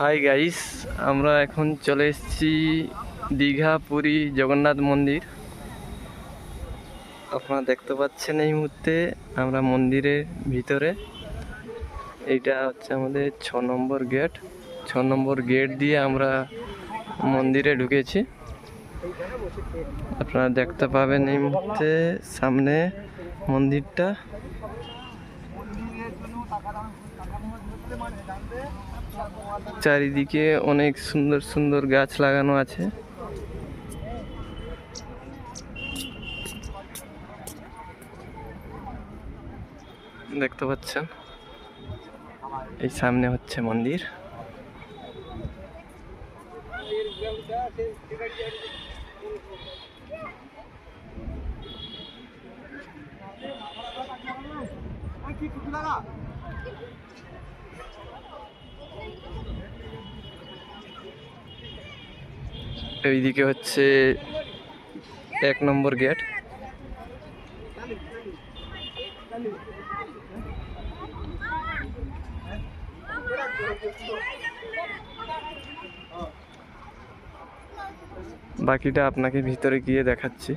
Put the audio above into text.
Hi guys, আমরা এখন চলে এসেছি দীঘা পুরী জগন্নাথ মন্দির। আপনারা দেখতে পাচ্ছেন এই মুহূর্তে আমরা মন্দিরের ভিতরে। এইটা হচ্ছে আমাদের 6 নম্বর গেট। 6 নম্বর গেট দিয়ে আমরা মন্দিরে ঢুকেছি। আপনারা দেখতে পাবেন এই মুহূর্তে সামনে মন্দিরটা। চারিদিকে অনেক সুন্দর সুন্দর গাছ লাগানো আছে। দেখতে পাচ্ছেন এই সামনে হচ্ছে মন্দির। এইদিকে হচ্ছে 1 নম্বর গেট। বাকিটা আপনাকে ভিতরে গিয়ে দেখাচ্ছি।